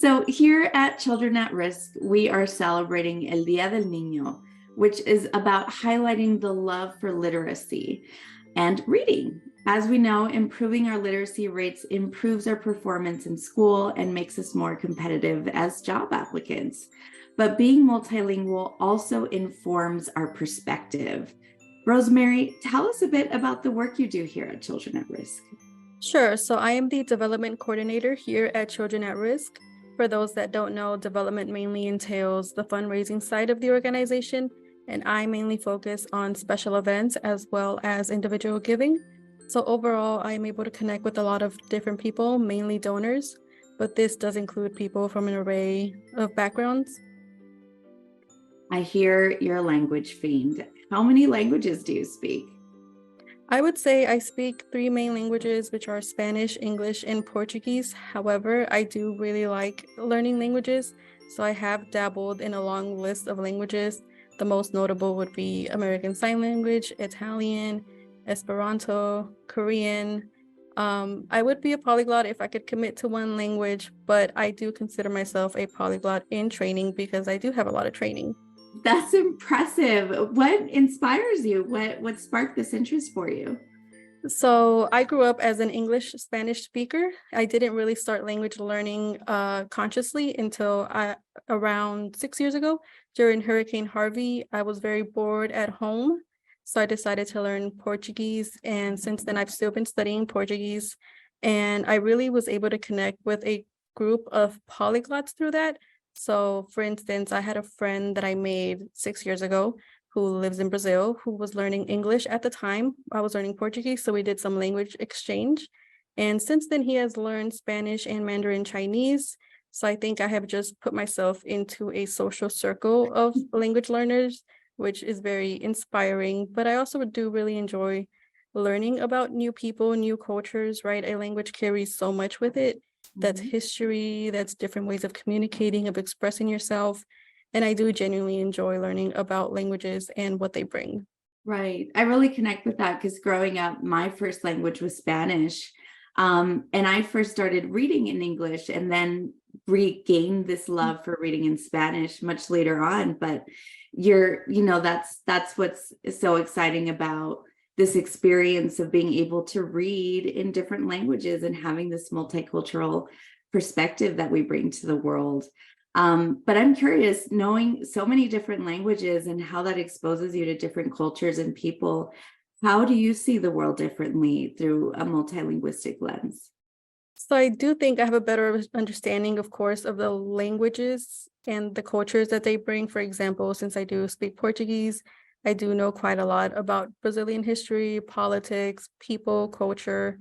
So here at Children at Risk, we are celebrating El Día del Niño, which is about highlighting the love for literacy and reading. As we know, improving our literacy rates improves our performance in school and makes us more competitive as job applicants. But being multilingual also informs our perspective. Rosemary, tell us a bit about the work you do here at Children at Risk. Sure. So I am the development coordinator here at Children at Risk. For those that don't know, development mainly entails the fundraising side of the organization, and I mainly focus on special events as well as individual giving. So overall, I am able to connect with a lot of different people, mainly donors, but this does include people from an array of backgrounds. I hear you're a language fiend. How many languages do you speak? I would say I speak 3 main languages, which are Spanish, English, and Portuguese. However, I do really like learning languages, so I have dabbled in a long list of languages. The most notable would be American Sign Language, Italian, Esperanto, Korean. I would be a polyglot if I could commit to one language, but I do consider myself a polyglot in training because I do have a lot of training. That's impressive. What inspires you? What sparked this interest for you? So I grew up as an English Spanish speaker. I didn't really start language learning consciously until around 6 years ago. During Hurricane Harvey, I was very bored at home. So I decided to learn Portuguese. And since then, I've still been studying Portuguese. And I really was able to connect with a group of polyglots through that. So for instance, I had a friend that I made 6 years ago who lives in Brazil, who was learning English at the time. I was learning Portuguese, so we did some language exchange. And since then, he has learned Spanish and Mandarin Chinese. So I think I have just put myself into a social circle of language learners, which is very inspiring. But I also do really enjoy learning about new people, new cultures, right? A language carries so much with it. That's history, that's different ways of communicating, of expressing yourself. And I do genuinely enjoy learning about languages and what they bring. Right. I really connect with that because growing up, my first language was Spanish. And I first started reading in English and then regained this love for reading in Spanish much later on. But that's what's so exciting about this experience of being able to read in different languages and having this multicultural perspective that we bring to the world. But I'm curious, knowing so many different languages and how that exposes you to different cultures and people, how do you see the world differently through a multilinguistic lens? So I do think I have a better understanding, of course, of the languages and the cultures that they bring. For example, since I do speak Portuguese, I do know quite a lot about Brazilian history, politics, people, culture.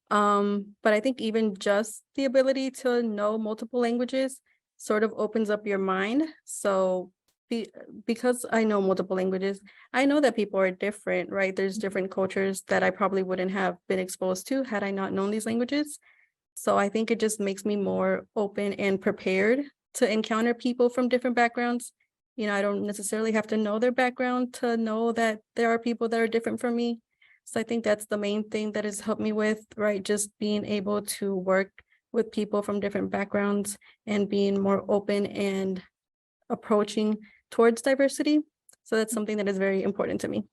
But I think even just the ability to know multiple languages sort of opens up your mind. So because I know multiple languages, I know that people are different, right? There's different cultures that I probably wouldn't have been exposed to had I not known these languages. So I think it just makes me more open and prepared to encounter people from different backgrounds. I don't necessarily have to know their background to know that there are people that are different from me. So I think that's the main thing that has helped me with, right? Just being able to work with people from different backgrounds and being more open and approaching towards diversity. So that's something that is very important to me.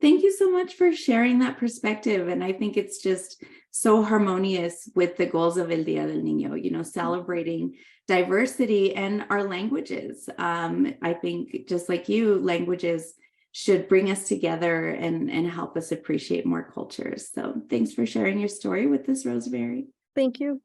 Thank you so much for sharing that perspective. And I think it's just so harmonious with the goals of El Día del Niño, celebrating diversity and our languages. I think just like you, languages should bring us together and help us appreciate more cultures. So thanks for sharing your story with us, Rosemary. Thank you.